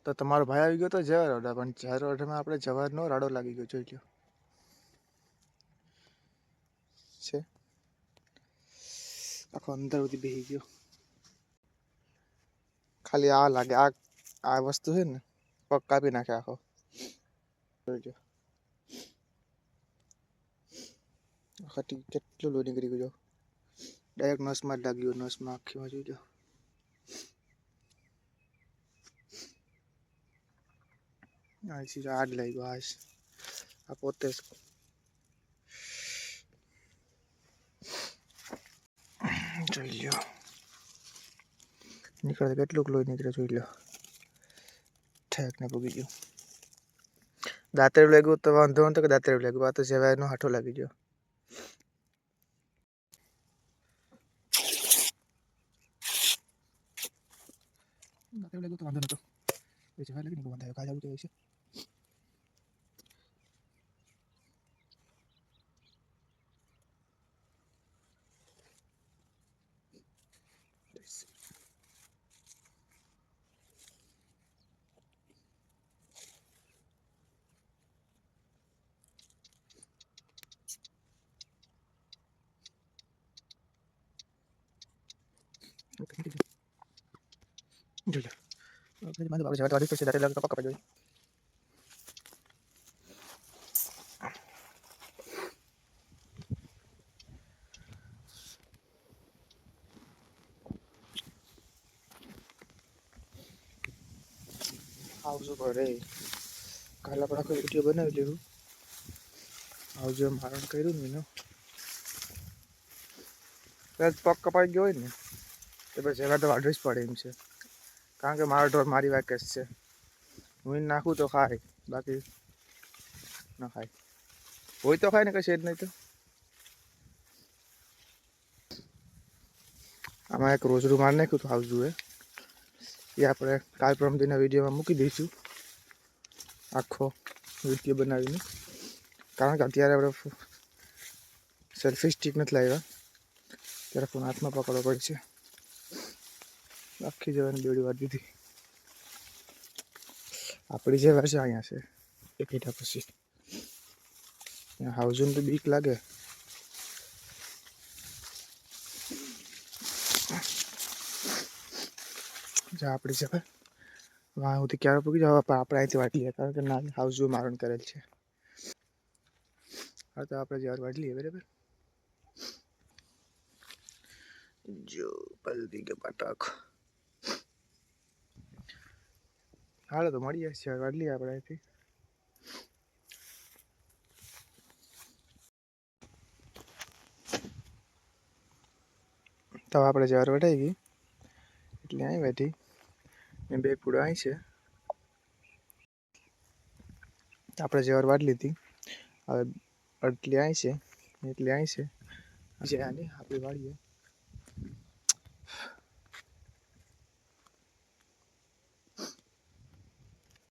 તો તમારો ભાઈ આવી ગયો તો જવાર ઓર્ડર, પણ જવાર ઓર્ડરમાં આપણે જવારનો રાડો લાગી ગયો, જોઈ લો છે આખો અંદર સુધી બેસી ગયો. ખાલી આ લાગે, આ વસ્તુ છે ને પગ કાપી નાખે આખો, જોઈ લો આખાથી કેટલું લોહી નીકળી ગયું. ડાયરેક્ટ નસમાં જ લાગ્યું, નસમાં આખીમાં જોઈ લો. આ સીધો આજ લાગ્યો, આ પોતે જ જોઈ લો નીકળે કેટલું લોહી નીકળે, જોઈ લો ઠેક ને પૂગી ગયું. દાંતરે લાગ્યું તો વાંધો નતો કે દાંતરે લાગ્યું, આ તો જવાયનો હાથો લાગી ગયો. દાંતરે લાગ્યું તો વાંધો નતો, એ જવાય લાગી ને વાંધો આવ્યો, કાજ આવી છે. જોઈ લો મારે બાબા જવા વાળી પડશે, દાંતરે લાગે તો પક્કા જોઈએ. આવજો ઘરે, કાલે આપણે આખો વિડીયો બનાવી લેવું. આવજો મારણ કર્યું ને એનો કદાચ પગ કપાઈ ગયો હોય ને તો પછી જગા તો વાઢવી જ પડે એમ છે, કારણ કે મારો ઢોર મારી વાકેશ છે. હું નાખું તો ખાય, બાકી ના ખાય. હોય તો ખાય ને કઈ શેડ નહીં તો. આમાં એક રોજડું મારી નાખ્યું તો આવજો એ આપણે કાલ પરમદિના વિડીયોમાં મૂકી દઈશું, આખો વિડીયો બનાવીને. કારણ કે અત્યારે આપણે સેલ્ફી સ્ટિક નથી લાવ્યા, ત્યારે ફોન હાથમાં પકડવો પડે છે. આખી જવાની બેડી વાર દીધી. આપણી જે ભાષા અહીંયા છે એ કીધા પછી હાઉઝન તો બીક લાગે. જા આપણી જવાય વાહ હું તો ક્યારે પૂકી જવા, પણ આપણે અહીંથી વાટી લઈએ, કારણ કે ના હાઉસ મારણ કરેલ છે. હા તો આપણે જવાર વાટી લઈએ, બરાબર. જો પલટી કે પટક હાલો તો મળીએ, જવાર વાટી લઈએ આપણે અહીંથી. તો આપણે જવાર વટાઈ ગઈ એટલે અહીં બેઠી ને બે પૂડા અહીં છે. આપણે જવાર વાટી લીધી, હવે અડલી અહીં છે એટલે અહીં છે. આની આપણી વાળીએ